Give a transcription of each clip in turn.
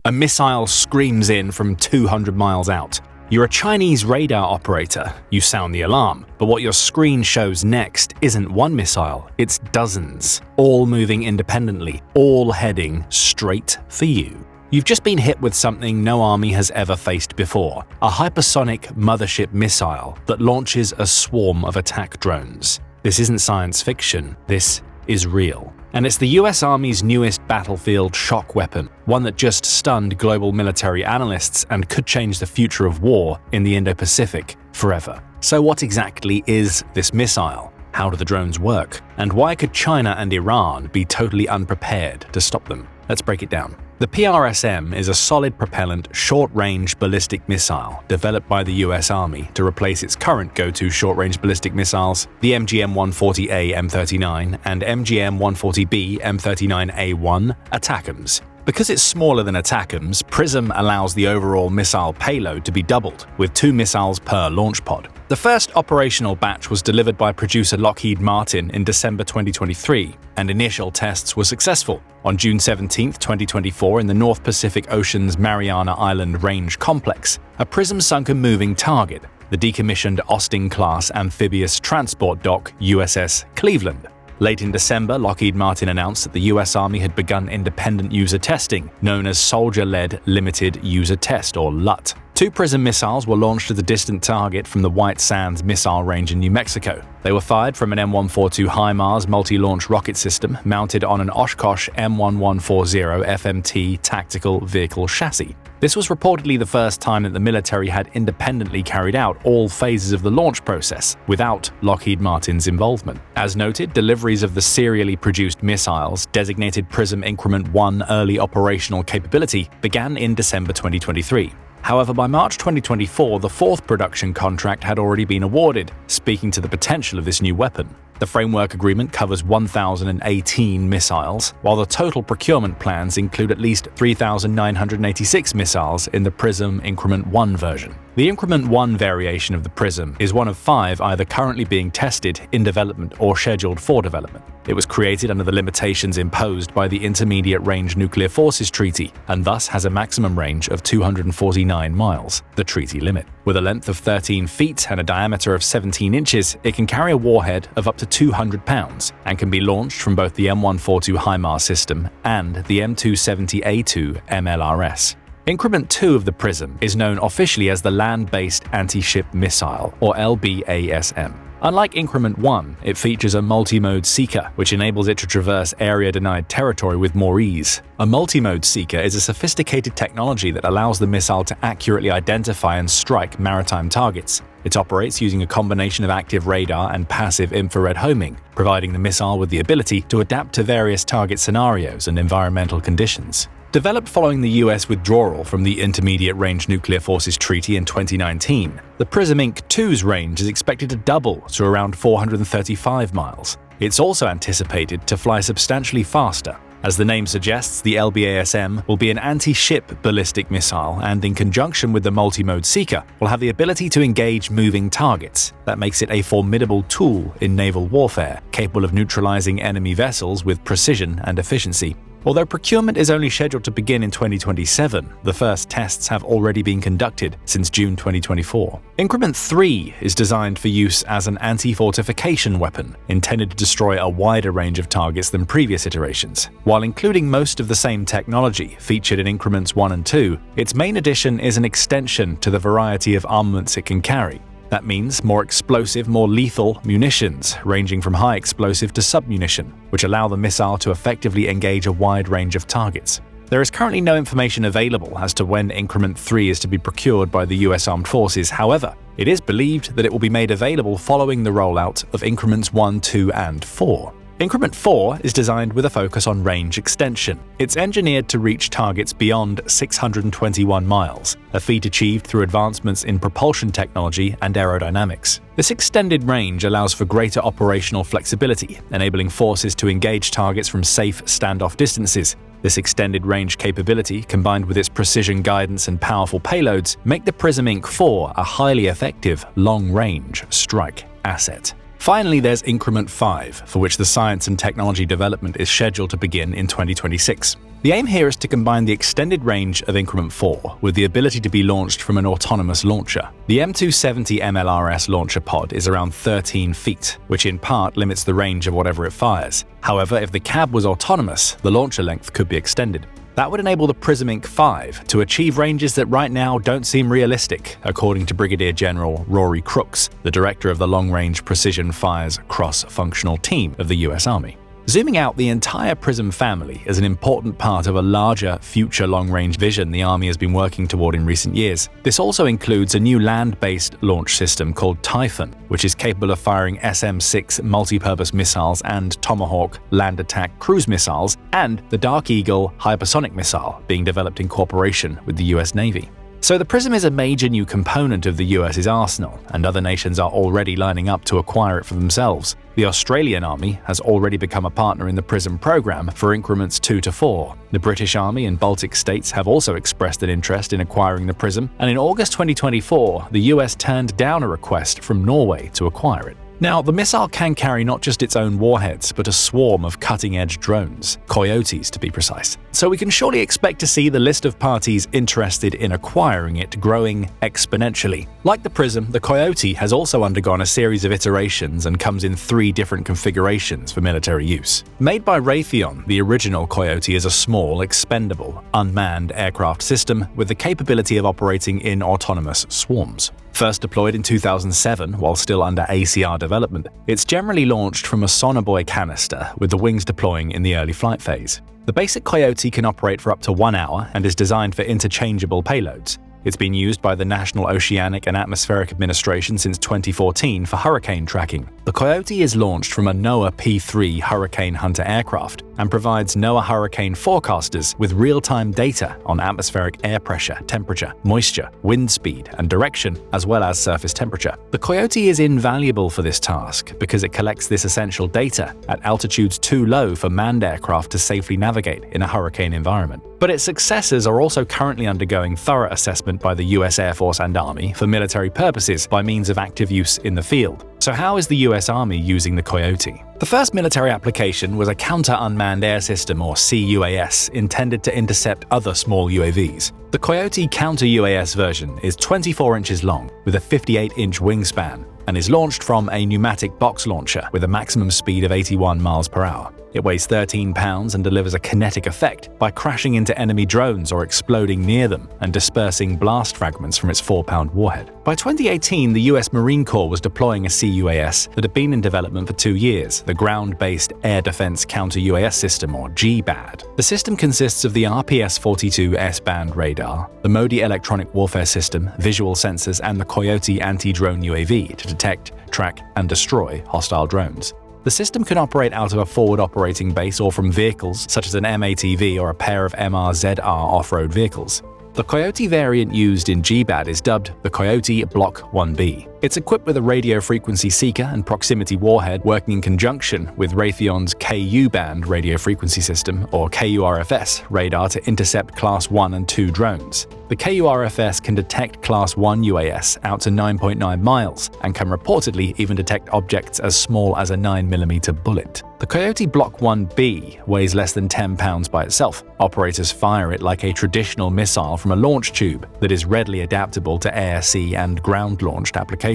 A missile screams in from 200 miles out. You're a Chinese radar operator, you sound the alarm, but what your screen shows next isn't one missile, it's dozens, all moving independently, all heading straight for you. You've just been hit with something no army has ever faced before, a hypersonic mothership missile that launches a swarm of attack drones. This isn't science fiction, this is real. And it's the US Army's newest battlefield shock weapon, one that just stunned global military analysts and could change the future of war in the Indo-Pacific forever. So what exactly is this missile? How do the drones work? And why could China and Iran be totally unprepared to stop them? Let's break it down. The PrSM is a solid propellant, short-range ballistic missile developed by the US Army to replace its current go-to short-range ballistic missiles, the MGM-140A M39 and MGM-140B M39A1 ATACMS. Because it's smaller than ATACMS, PrSM allows the overall missile payload to be doubled, with 2 missiles per launch pod. The first operational batch was delivered by producer Lockheed Martin in December 2023, and initial tests were successful. On June 17, 2024, in the North Pacific Ocean's Mariana Island Range Complex, a PrSM sunk a moving target, the decommissioned Austin-class amphibious transport dock USS Cleveland. Late in December, Lockheed Martin announced that the US Army had begun independent user testing, known as Soldier-Led Limited User Test, or LUT. 2 PrSM missiles were launched at a distant target from the White Sands Missile Range in New Mexico. They were fired from an M142 HIMARS multi-launch rocket system mounted on an Oshkosh M1140 FMT tactical vehicle chassis. This was reportedly the first time that the military had independently carried out all phases of the launch process without Lockheed Martin's involvement. As noted, deliveries of the serially produced missiles, designated PrSM Increment 1 Early Operational Capability, began in December 2023. However, by March 2024, the 4th production contract had already been awarded, speaking to the potential of this new weapon. The framework agreement covers 1,018 missiles, while the total procurement plans include at least 3,986 missiles in the PrSM Increment 1 version. The Increment 1 variation of the PrSM is one of 5 either currently being tested, in development, or scheduled for development. It was created under the limitations imposed by the Intermediate Range Nuclear Forces Treaty, and thus has a maximum range of 249 miles, the treaty limit. With a length of 13 feet and a diameter of 17 inches, it can carry a warhead of up to 200 pounds, and can be launched from both the M142 HIMARS system and the M270A2 MLRS. Increment 2 of the PrSM is known officially as the Land-Based Anti-Ship Missile, or LBASM. Unlike Increment 1, it features a multi-mode seeker, which enables it to traverse area-denied territory with more ease. A multi-mode seeker is a sophisticated technology that allows the missile to accurately identify and strike maritime targets. It operates using a combination of active radar and passive infrared homing, providing the missile with the ability to adapt to various target scenarios and environmental conditions. Developed following the US withdrawal from the Intermediate Range Nuclear Forces Treaty in 2019, the PrSM Inc. 2's range is expected to double to around 435 miles. It's also anticipated to fly substantially faster. As the name suggests, the LBASM will be an anti-ship ballistic missile and, in conjunction with the multi-mode seeker, will have the ability to engage moving targets. That makes it a formidable tool in naval warfare, capable of neutralizing enemy vessels with precision and efficiency. Although procurement is only scheduled to begin in 2027, the first tests have already been conducted since June 2024. Increment 3 is designed for use as an anti-fortification weapon, intended to destroy a wider range of targets than previous iterations. While including most of the same technology featured in Increments 1 and 2, its main addition is an extension to the variety of armaments it can carry. That means more explosive, more lethal munitions, ranging from high explosive to submunition, which allow the missile to effectively engage a wide range of targets. There is currently no information available as to when Increment 3 is to be procured by the US Armed Forces. However, it is believed that it will be made available following the rollout of Increments 1, 2, and 4. Increment 4 is designed with a focus on range extension. It's engineered to reach targets beyond 621 miles, a feat achieved through advancements in propulsion technology and aerodynamics. This extended range allows for greater operational flexibility, enabling forces to engage targets from safe standoff distances. This extended range capability, combined with its precision guidance and powerful payloads, make the PrSM Inc. 4 a highly effective long-range strike asset. Finally, there's Increment 5, for which the science and technology development is scheduled to begin in 2026. The aim here is to combine the extended range of Increment 4 with the ability to be launched from an autonomous launcher. The M270 MLRS launcher pod is around 13 feet, which in part limits the range of whatever it fires. However, if the cab was autonomous, the launcher length could be extended. That would enable the PrSM Inc. 5 to achieve ranges that right now don't seem realistic, according to Brigadier General Rory Crooks, the director of the Long Range Precision Fires Cross-Functional Team of the US Army. Zooming out, the entire PrSM family is an important part of a larger future long-range vision the Army has been working toward in recent years. This also includes a new land-based launch system called Typhon, which is capable of firing SM-6 multi-purpose missiles and Tomahawk land attack cruise missiles, and the Dark Eagle hypersonic missile being developed in cooperation with the US Navy. So the PrSM is a major new component of the US's arsenal, and other nations are already lining up to acquire it for themselves. The Australian Army has already become a partner in the PrSM program for increments 2 to 4. The British Army and Baltic states have also expressed an interest in acquiring the PrSM, and in August 2024, the US turned down a request from Norway to acquire it. Now, the missile can carry not just its own warheads, but a swarm of cutting-edge drones, Coyotes to be precise. So we can surely expect to see the list of parties interested in acquiring it growing exponentially. Like the PrSM, the Coyote has also undergone a series of iterations and comes in 3 different configurations for military use. Made by Raytheon, the original Coyote is a small, expendable, unmanned aircraft system with the capability of operating in autonomous swarms. First deployed in 2007 while still under ACR development, it's generally launched from a sonobuoy canister with the wings deploying in the early flight phase. The basic Coyote can operate for up to 1 hour and is designed for interchangeable payloads. It's been used by the National Oceanic and Atmospheric Administration since 2014 for hurricane tracking. The Coyote is launched from a NOAA P-3 Hurricane Hunter aircraft and provides NOAA hurricane forecasters with real-time data on atmospheric air pressure, temperature, moisture, wind speed, and direction, as well as surface temperature. The Coyote is invaluable for this task because it collects this essential data at altitudes too low for manned aircraft to safely navigate in a hurricane environment. But its successors are also currently undergoing thorough assessment by the US Air Force and Army for military purposes by means of active use in the field. So how is the US Army using the Coyote? The first military application was a Counter-Unmanned Air System, or CUAS, intended to intercept other small UAVs. The Coyote Counter-UAS version is 24 inches long with a 58-inch wingspan and is launched from a pneumatic box launcher with a maximum speed of 81 miles per hour. It weighs 13 pounds and delivers a kinetic effect by crashing into enemy drones or exploding near them and dispersing blast fragments from its 4-pound warhead. By 2018, the US Marine Corps was deploying a CUAS that had been in development for 2 years, the Ground-Based Air Defense Counter-UAS System, or GBAD. The system consists of the RPS-42 S-band radar, the MODI electronic warfare system, visual sensors, and the Coyote anti-drone UAV to detect, track, and destroy hostile drones. The system can operate out of a forward operating base or from vehicles such as an MATV or a pair of MRZR off-road vehicles. The Coyote variant used in GBAD is dubbed the Coyote Block 1B. It's equipped with a radio frequency seeker and proximity warhead working in conjunction with Raytheon's Ku-band radio frequency system, or KURFS, radar to intercept Class 1 and 2 drones. The KURFS can detect Class 1 UAS out to 9.9 miles and can reportedly even detect objects as small as a 9mm bullet. The Coyote Block 1B weighs less than 10 pounds by itself. Operators fire it like a traditional missile from a launch tube that is readily adaptable to air, sea, and ground-launched applications.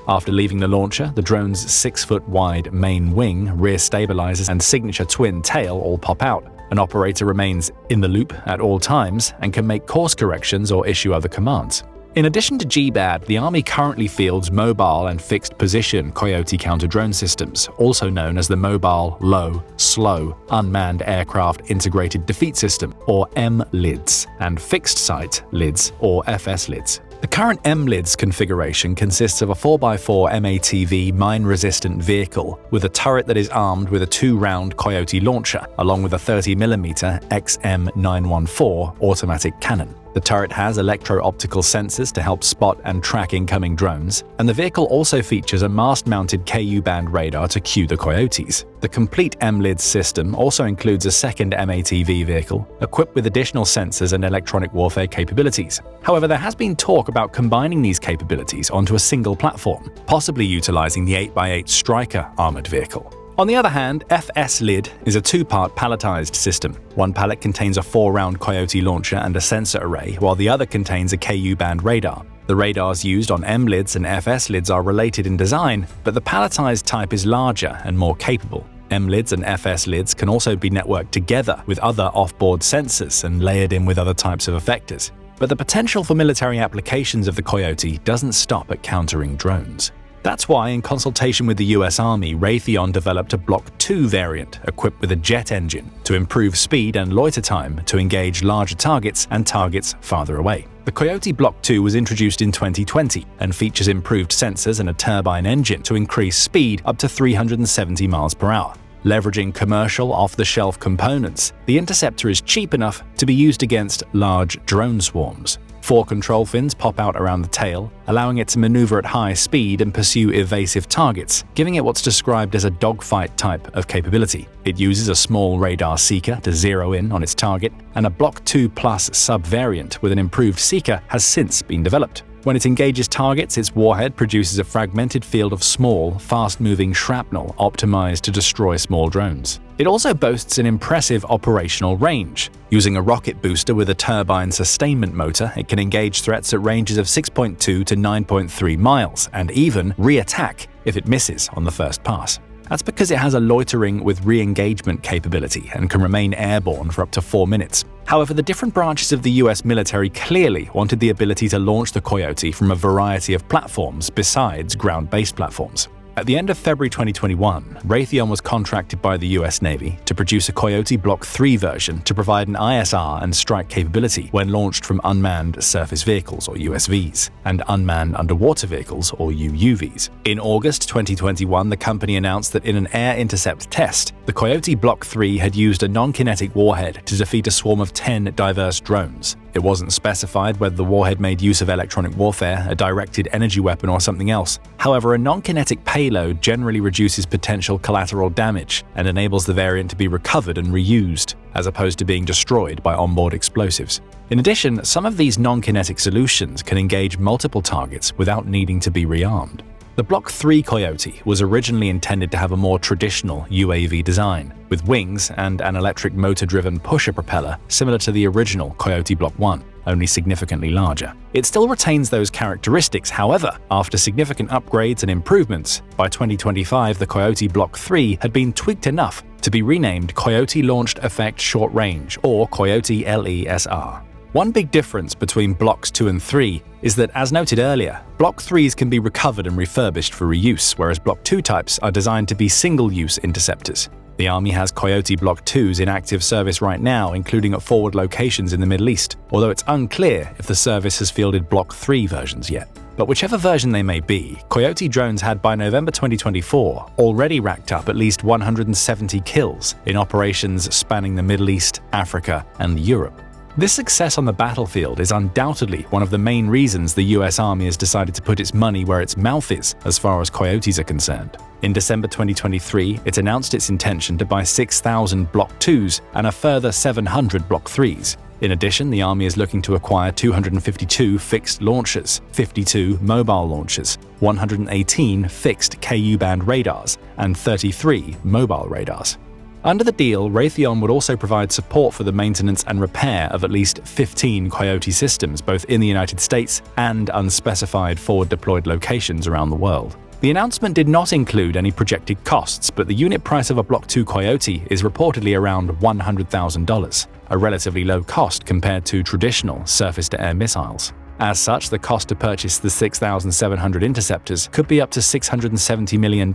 After leaving the launcher, the drone's 6-foot-wide main wing, rear stabilizers, and signature twin tail all pop out. An operator remains in the loop at all times and can make course corrections or issue other commands. In addition to GBAD, the Army currently fields mobile and fixed-position Coyote counter-drone systems, also known as the Mobile Low, Slow, Unmanned Aircraft Integrated Defeat System, or MLIDS, and Fixed-Site LIDS, or FS-LIDS. The current MLIDS configuration consists of a 4x4 MATV mine-resistant vehicle with a turret that is armed with a 2-round Coyote launcher, along with a 30mm XM914 automatic cannon. The turret has electro-optical sensors to help spot and track incoming drones, and the vehicle also features a mast-mounted Ku-band radar to cue the Coyotes. The complete MLIDS system also includes a second MATV vehicle, equipped with additional sensors and electronic warfare capabilities. However, there has been talk about combining these capabilities onto a single platform, possibly utilizing the 8x8 Striker armored vehicle. On the other hand, FS-LID is a two-part palletized system. One pallet contains a 4-round Coyote launcher and a sensor array, while the other contains a Ku-band radar. The radars used on MLIDS and FS-LIDs are related in design, but the palletized type is larger and more capable. MLIDs and FS-LIDs can also be networked together with other off-board sensors and layered in with other types of effectors. But the potential for military applications of the Coyote doesn't stop at countering drones. That's why, in consultation with the US Army, Raytheon developed a Block 2 variant equipped with a jet engine to improve speed and loiter time to engage larger targets and targets farther away. The Coyote Block 2 was introduced in 2020 and features improved sensors and a turbine engine to increase speed up to 370 miles per hour. Leveraging commercial off-the-shelf components, the interceptor is cheap enough to be used against large drone swarms. 4 control fins pop out around the tail, allowing it to maneuver at high speed and pursue evasive targets, giving it what's described as a dogfight type of capability. It uses a small radar seeker to zero in on its target, and a Block 2 Plus sub-variant with an improved seeker has since been developed. When it engages targets, its warhead produces a fragmented field of small, fast-moving shrapnel optimized to destroy small drones. It also boasts an impressive operational range. Using a rocket booster with a turbine sustainment motor, it can engage threats at ranges of 6.2 to 9.3 miles, and even re-attack if it misses on the first pass. That's because it has a loitering with re-engagement capability and can remain airborne for up to 4 minutes. However, the different branches of the US military clearly wanted the ability to launch the Coyote from a variety of platforms besides ground-based platforms. At the end of February 2021, Raytheon was contracted by the US Navy to produce a Coyote Block 3 version to provide an ISR and strike capability when launched from unmanned surface vehicles, or USVs, and unmanned underwater vehicles, or UUVs. In August 2021, the company announced that in an air intercept test, the Coyote Block 3 had used a non-kinetic warhead to defeat a swarm of 10 diverse drones. It wasn't specified whether the warhead made use of electronic warfare, a directed energy weapon, or something else. However, a non-kinetic payload generally reduces potential collateral damage and enables the variant to be recovered and reused, as opposed to being destroyed by onboard explosives. In addition, some of these non-kinetic solutions can engage multiple targets without needing to be rearmed. The Block 3 Coyote was originally intended to have a more traditional UAV design, with wings and an electric motor-driven pusher propeller similar to the original Coyote Block 1, only significantly larger. It still retains those characteristics, however, after significant upgrades and improvements, by 2025 the Coyote Block 3 had been tweaked enough to be renamed Coyote Launched Effect Short Range, or Coyote LESR. One big difference between Blocks 2 and 3 is that, as noted earlier, Block 3s can be recovered and refurbished for reuse, whereas Block 2 types are designed to be single-use interceptors. The Army has Coyote Block 2s in active service right now, including at forward locations in the Middle East, although it's unclear if the service has fielded Block 3 versions yet. But whichever version they may be, Coyote drones had by November 2024 already racked up at least 170 kills in operations spanning the Middle East, Africa, and Europe. This success on the battlefield is undoubtedly one of the main reasons the US Army has decided to put its money where its mouth is as far as Coyotes are concerned. In December 2023, it announced its intention to buy 6,000 Block 2s and a further 700 Block 3s. In addition, the Army is looking to acquire 252 fixed launchers, 52 mobile launchers, 118 fixed Ku-band radars, and 33 mobile radars. Under the deal, Raytheon would also provide support for the maintenance and repair of at least 15 Coyote systems, both in the United States and unspecified forward-deployed locations around the world. The announcement did not include any projected costs, but the unit price of a Block 2 Coyote is reportedly around $100,000, a relatively low cost compared to traditional surface-to-air missiles. As such, the cost to purchase the 6,700 interceptors could be up to $670 million,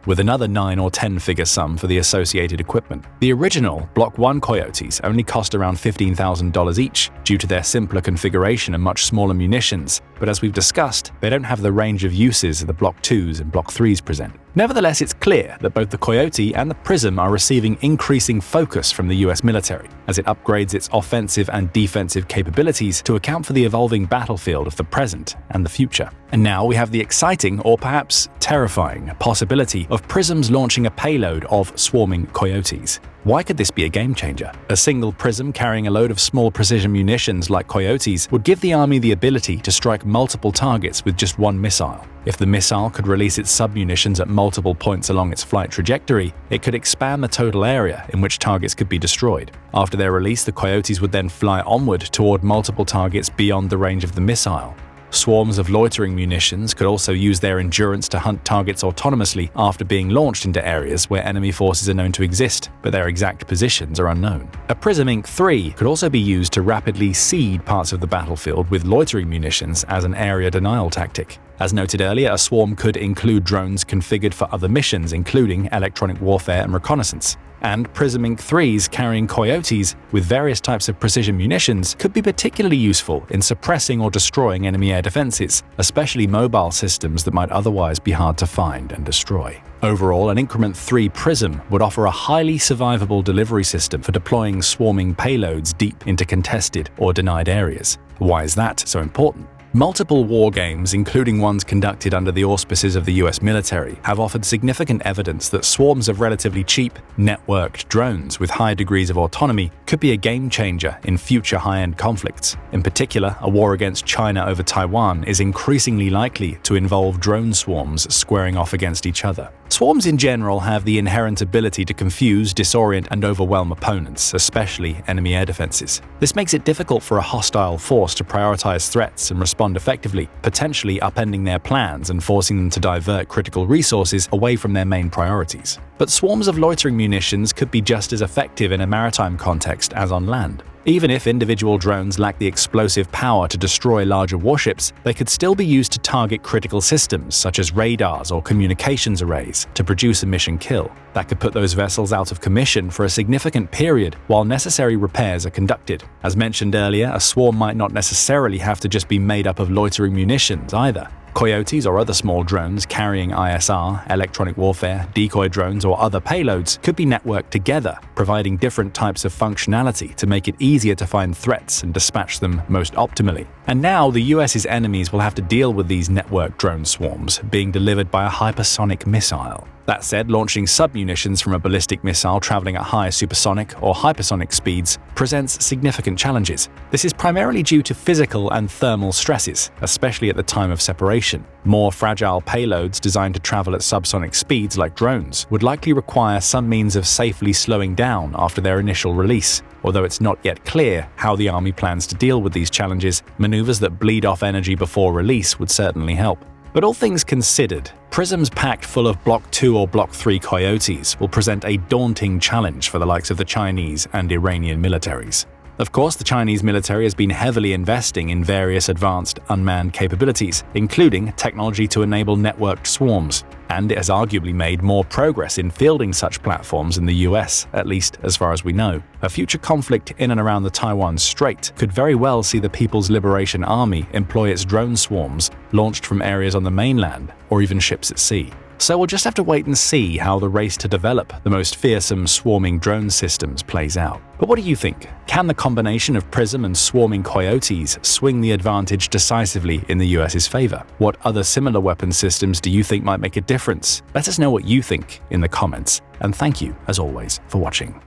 with another 9 or 10-figure sum for the associated equipment. The original Block 1 Coyotes only cost around $15,000 each due to their simpler configuration and much smaller munitions, but as we've discussed, they don't have the range of uses the Block 2s and Block 3s present. Nevertheless, it's clear that both the Coyote and the PrSM are receiving increasing focus from the US military, as it upgrades its offensive and defensive capabilities to account for the evolving battlefield of the present and the future. And now we have the exciting, or perhaps terrifying, possibility of PrSMs launching a payload of swarming Coyotes. Why could this be a game changer? A single PrSM carrying a load of small precision munitions like Coyotes would give the army the ability to strike multiple targets with just one missile. If the missile could release its submunitions at multiple points along its flight trajectory, it could expand the total area in which targets could be destroyed. After their release, the Coyotes would then fly onward toward multiple targets beyond the range of the missile. Swarms of loitering munitions could also use their endurance to hunt targets autonomously after being launched into areas where enemy forces are known to exist, but their exact positions are unknown. A PrSM Inc. 3 could also be used to rapidly seed parts of the battlefield with loitering munitions as an area denial tactic. As noted earlier, a swarm could include drones configured for other missions, including electronic warfare and reconnaissance. And PrSM Inc. 3s carrying Coyotes with various types of precision munitions could be particularly useful in suppressing or destroying enemy air defenses, especially mobile systems that might otherwise be hard to find and destroy. Overall, an Increment 3 PrSM would offer a highly survivable delivery system for deploying swarming payloads deep into contested or denied areas. Why is that so important? Multiple war games, including ones conducted under the auspices of the US military, have offered significant evidence that swarms of relatively cheap, networked drones with high degrees of autonomy could be a game changer in future high-end conflicts. In particular, a war against China over Taiwan is increasingly likely to involve drone swarms squaring off against each other. Swarms in general have the inherent ability to confuse, disorient, and overwhelm opponents, especially enemy air defenses. This makes it difficult for a hostile force to prioritize threats and respond effectively, potentially upending their plans and forcing them to divert critical resources away from their main priorities. But swarms of loitering munitions could be just as effective in a maritime context as on land. Even if individual drones lack the explosive power to destroy larger warships, they could still be used to target critical systems such as radars or communications arrays to produce a mission kill. That could put those vessels out of commission for a significant period while necessary repairs are conducted. As mentioned earlier, a swarm might not necessarily have to just be made up of loitering munitions either. Coyotes or other small drones carrying ISR, electronic warfare, decoy drones, or other payloads could be networked together, providing different types of functionality to make it easier to find threats and dispatch them most optimally. And now the US's enemies will have to deal with these networked drone swarms being delivered by a hypersonic missile. That said, launching submunitions from a ballistic missile traveling at high supersonic or hypersonic speeds presents significant challenges. This is primarily due to physical and thermal stresses, especially at the time of separation. More fragile payloads designed to travel at subsonic speeds like drones would likely require some means of safely slowing down after their initial release. Although it's not yet clear how the Army plans to deal with these challenges, maneuvers that bleed off energy before release would certainly help. But all things considered, PrSMs packed full of Block 2 or Block 3 Coyotes will present a daunting challenge for the likes of the Chinese and Iranian militaries. Of course, the Chinese military has been heavily investing in various advanced unmanned capabilities, including technology to enable networked swarms, and it has arguably made more progress in fielding such platforms in the US, at least as far as we know. A future conflict in and around the Taiwan Strait could very well see the People's Liberation Army employ its drone swarms launched from areas on the mainland or even ships at sea. So we'll just have to wait and see how the race to develop the most fearsome swarming drone systems plays out. But what do you think? Can the combination of PrSM and swarming Coyotes swing the advantage decisively in the US's favor? What other similar weapon systems do you think might make a difference? Let us know what you think in the comments. And thank you, as always, for watching.